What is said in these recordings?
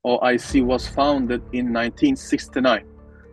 OIC was founded in 1969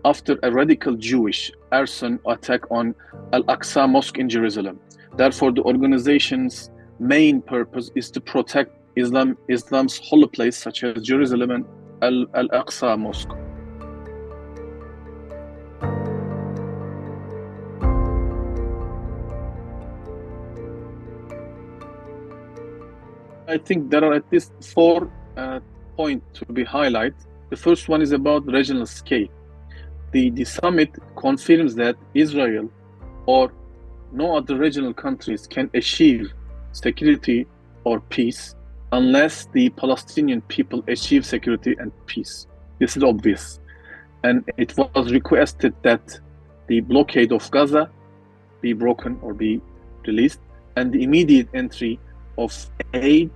after a radical Jewish arson attack on Al-Aqsa Mosque in Jerusalem. Therefore, the organization's main purpose is to protect Islam's holy place, such as Jerusalem and Al-Aqsa Mosque. I think there are at least 4 points to be highlighted. The first one is about regional scale. The summit confirms that Israel or no other regional countries can achieve security or peace unless the Palestinian people achieve security and peace. This is obvious. And it was requested that the blockade of Gaza be broken or be released, and the immediate entry of aid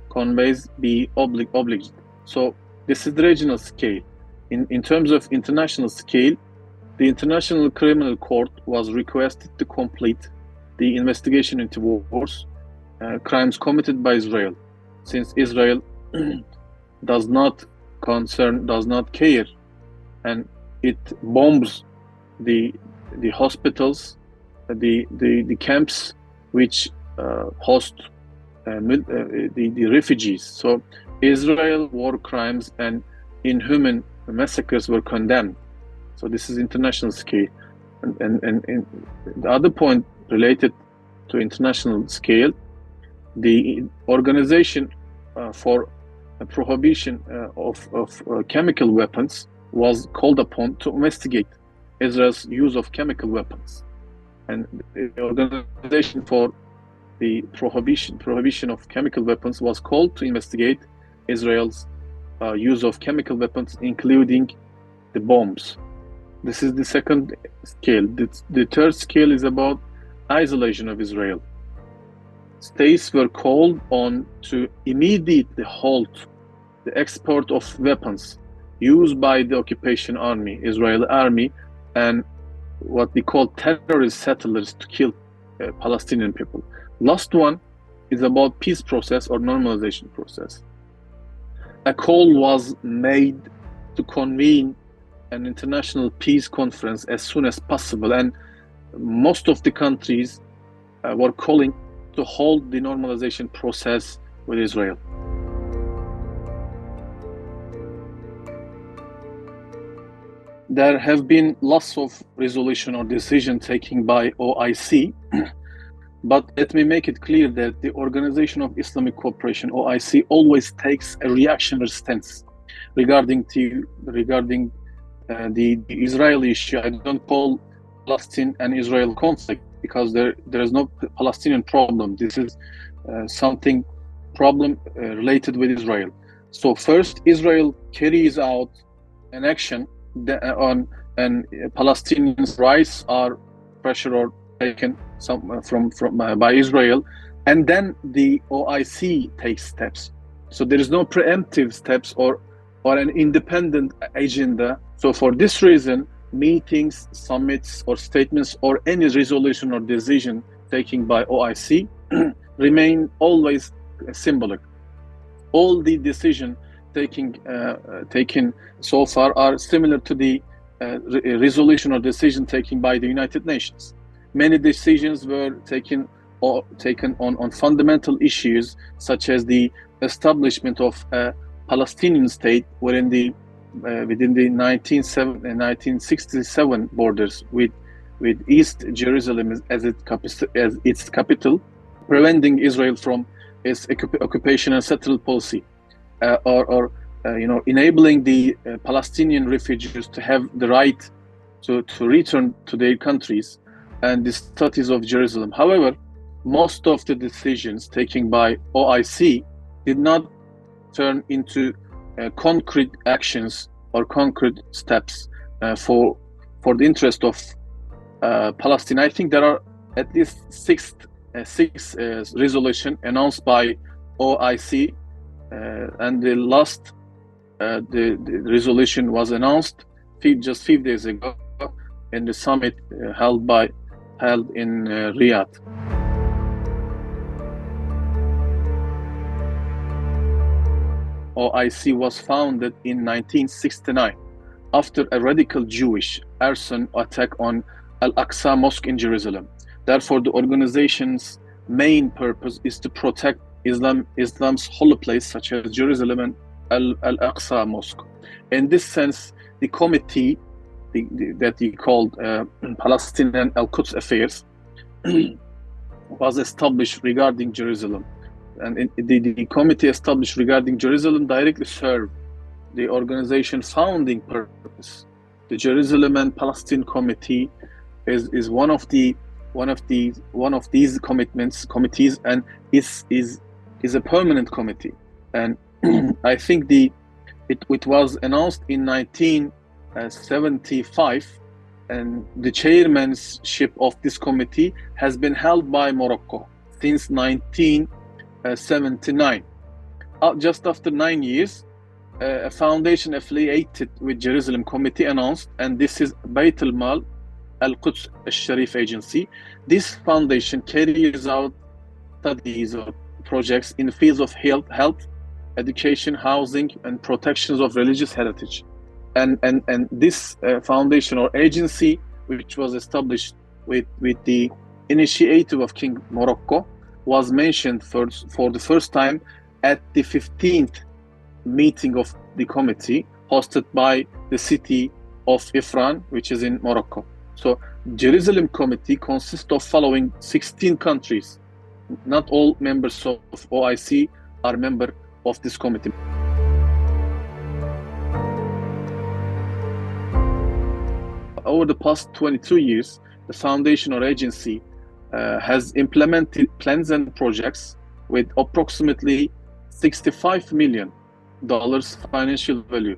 conveys be obliged. So this is the regional scale. In terms of international scale, the International Criminal Court was requested to complete the investigation into wars, crimes committed by Israel, since Israel does not care, and it bombs the hospitals, the camps which host the refugees. So Israel war crimes and inhuman massacres were condemned. So this is international scale. And the other point related to international scale, the organization for prohibition of chemical weapons was called upon to investigate Israel's use of chemical weapons. And the organization for the prohibition of chemical weapons was called to investigate Israel's use of chemical weapons, including the bombs. This is the second scale. The third scale is about isolation of Israel. States were called on to immediately halt the export of weapons used by the occupation army, Israeli army, and what we call terrorist settlers to kill Palestinian people. Last one is about peace process or normalization process. A call was made to convene an international peace conference as soon as possible, and most of the countries were calling to hold the normalization process with Israel. There have been lots of resolution or decision taken by OIC, but let me make it clear that the Organization of Islamic Cooperation, OIC, always takes a reactionary stance regarding the Israeli issue. I don't call Palestine and Israel conflict because there is no Palestinian problem. This is something problem related with Israel. So first, Israel carries out an action on and Palestinians' rights are pressured or taken by Israel, and then the OIC takes steps. So there is no preemptive steps or an independent agenda. So for this reason, meetings, summits, or statements, or any resolution or decision taken by OIC remain always symbolic. All the decisions taken so far are similar to the resolution or decision taken by the United Nations. Many decisions were taken on fundamental issues, such as the establishment of a Palestinian state within the 1967 borders with East Jerusalem as its capital, preventing Israel from its occupation and settled policy, or enabling the Palestinian refugees to have the right to return to their countries, and the status of Jerusalem. However, most of the decisions taken by OIC did not turn into concrete actions or concrete steps for the interest of Palestine. I think there are at least six resolutions announced by OIC, and the last the resolution was announced just 5 days ago in the summit held in Riyadh. OIC was founded in 1969 after a radical Jewish arson attack on Al-Aqsa Mosque in Jerusalem. Therefore, the organization's main purpose is to protect Islam's holy place, such as Jerusalem and Al-Aqsa Mosque. In this sense, the committee that he called Palestinian Al-Quds Affairs was established regarding Jerusalem. And the committee established regarding Jerusalem directly served the organization's founding purpose. The Jerusalem and Palestine Committee is one of these committees, and is a permanent committee. And I think it was announced in 1975, and the chairmanship of this committee has been held by Morocco since 1979. Just after 9 years, a foundation affiliated with Jerusalem Committee announced, and this is Bayt al-Mal Al-Quds Al-Sharif Agency. This foundation carries out studies or projects in the fields of health, education, housing, and protections of religious heritage. And this foundation or agency, which was established with the initiative of King Morocco, was mentioned for the first time at the 15th meeting of the committee, hosted by the city of Ifran, which is in Morocco. So Jerusalem Committee consists of following 16 countries. Not all members of OIC are members of this committee. Over the past 22 years, the foundation or agency has implemented plans and projects with approximately $65 million financial value.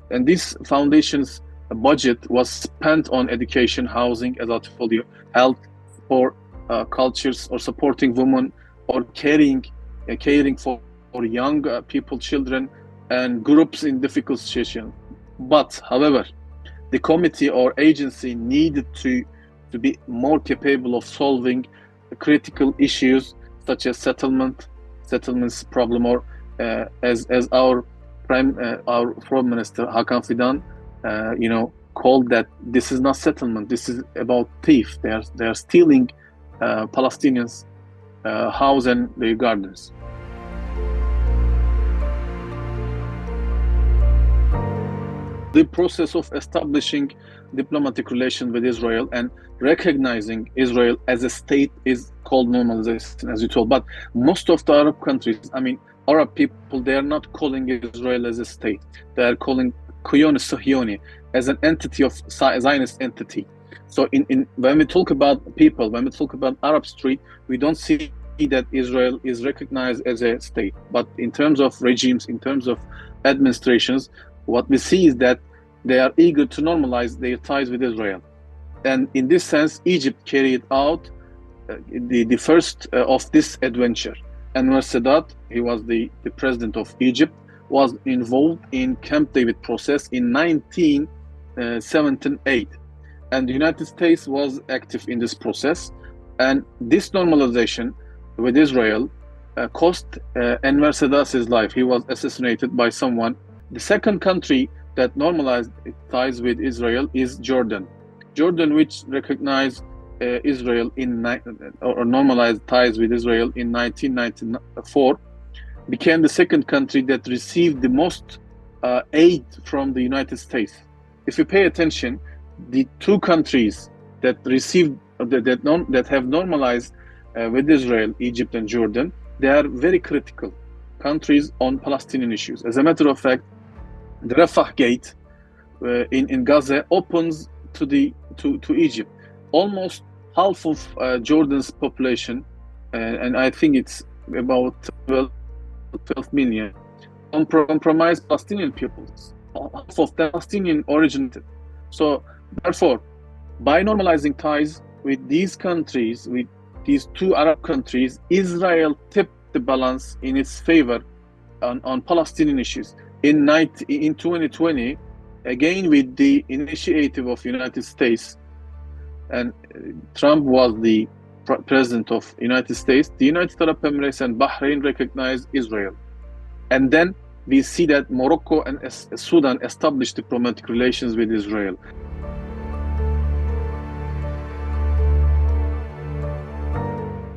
And this foundation's budget was spent on education, housing, as I told you, health, for cultures, or supporting women, or caring for young people, children, and groups in difficult situations. But, however, the committee or agency needed to be more capable of solving critical issues such as settlements problem, or as our Prime Minister Hakan Fidan, called that this is not settlement. This is about thief. They are stealing Palestinians' house and their gardens. The process of establishing diplomatic relations with Israel and recognizing Israel as a state is called normalization, as you told. But most of the Arab countries, Arab people, they are not calling Israel as a state. They are calling Kiyun Sohyoni as an entity of Zionist entity. So when we talk about people, when we talk about Arab Street, we don't see that Israel is recognized as a state. But in terms of regimes, in terms of administrations, what we see is that they are eager to normalize their ties with Israel. And in this sense, Egypt carried out the first of this adventure. Anwar Sadat, he was the president of Egypt, was involved in Camp David process in 1978. And the United States was active in this process. And this normalization with Israel cost Anwar Sadat's life. He was assassinated by someone. The second country that normalized ties with Israel is Jordan. Jordan, which recognized Israel or normalized ties with Israel in 1994, became the second country that received the most aid from the United States. If you pay attention, the two countries that received that have normalized with Israel, Egypt and Jordan, they are very critical countries on Palestinian issues. As a matter of fact, the Rafah Gate in Gaza opens to Egypt. Almost half of Jordan's population, and I think it's about 12 million, compromised Palestinian peoples. Half of the Palestinian originated. So therefore, by normalizing ties with these countries, with these two Arab countries, Israel tipped the balance in its favor on Palestinian issues. In 2020, again with the initiative of United States, and Trump was the president of United States, the United Arab Emirates and Bahrain recognized Israel. And then we see that Morocco and Sudan established diplomatic relations with Israel.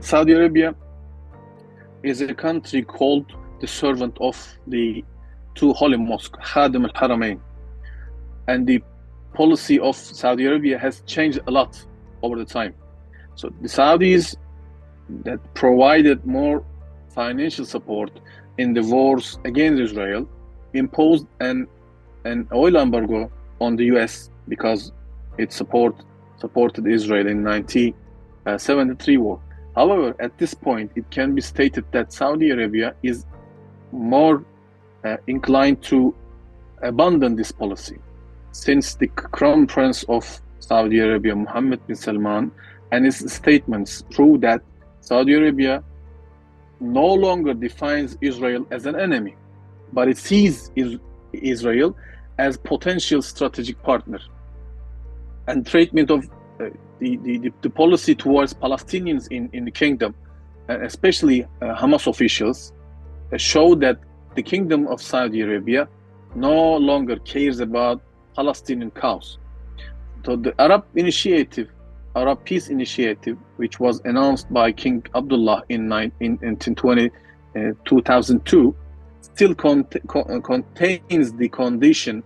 Saudi Arabia is a country called the servant of the two holy mosques, Khadim al-Haramain. And the policy of Saudi Arabia has changed a lot over the time. So the Saudis that provided more financial support in the wars against Israel imposed an oil embargo on the US because it supported Israel in 1973 war. However, at this point, it can be stated that Saudi Arabia is more inclined to abandon this policy, since the Crown Prince of Saudi Arabia, Mohammed bin Salman, and his statements prove that Saudi Arabia no longer defines Israel as an enemy, but it sees Israel as potential strategic partner. And treatment of the policy towards Palestinians in the kingdom, especially Hamas officials, show that the kingdom of Saudi Arabia no longer cares about Palestinian cause. So the Arab Peace Initiative, which was announced by King Abdullah in 2002, still contains the condition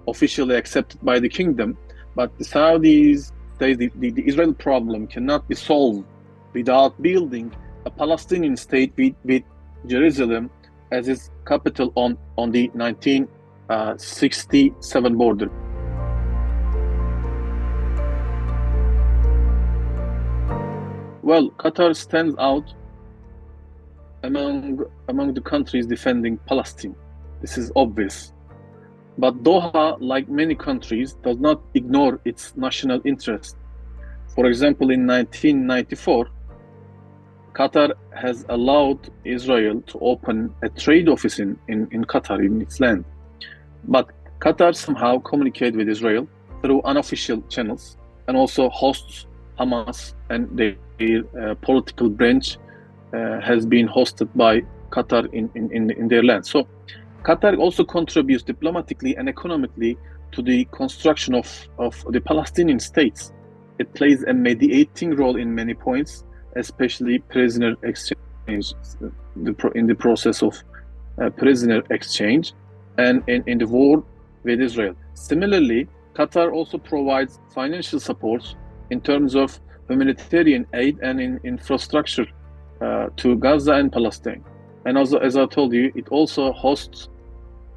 officially accepted by the kingdom, but the Saudis say the Israel problem cannot be solved without building a Palestinian state with Jerusalem as its capital on the 1967 border. Well, Qatar stands out among the countries defending Palestine. This is obvious. But Doha, like many countries, does not ignore its national interest. For example, in 1994, Qatar has allowed Israel to open a trade office in Qatar, in its land. But Qatar somehow communicates with Israel through unofficial channels and also hosts Hamas, and their political branch has been hosted by Qatar in their land. So Qatar also contributes diplomatically and economically to the construction of the Palestinian states. It plays a mediating role in many points, especially prisoner exchange, in the process of prisoner exchange and in the war with Israel. Similarly, Qatar also provides financial support in terms of humanitarian aid and in infrastructure to Gaza and Palestine. And as I told you, it also hosts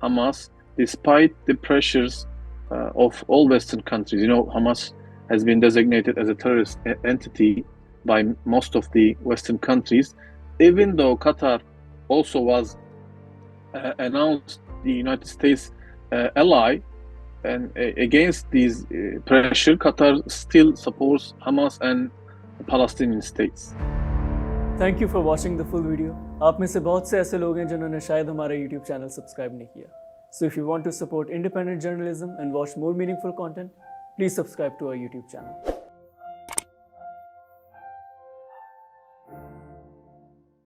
Hamas despite the pressures of all Western countries. You know, Hamas has been designated as a terrorist entity by most of the Western countries, even though Qatar also was announced the United States ally. And against these pressure, Qatar still supports Hamas and Palestinian states. Thank you for watching the full video. आप में से बहुत से ऐसे लोग हैं जिन्होंने शायद हमारा YouTube चैनल सब्सक्राइब नहीं किया. So if you want to support independent journalism and watch more meaningful content, please subscribe to our YouTube channel.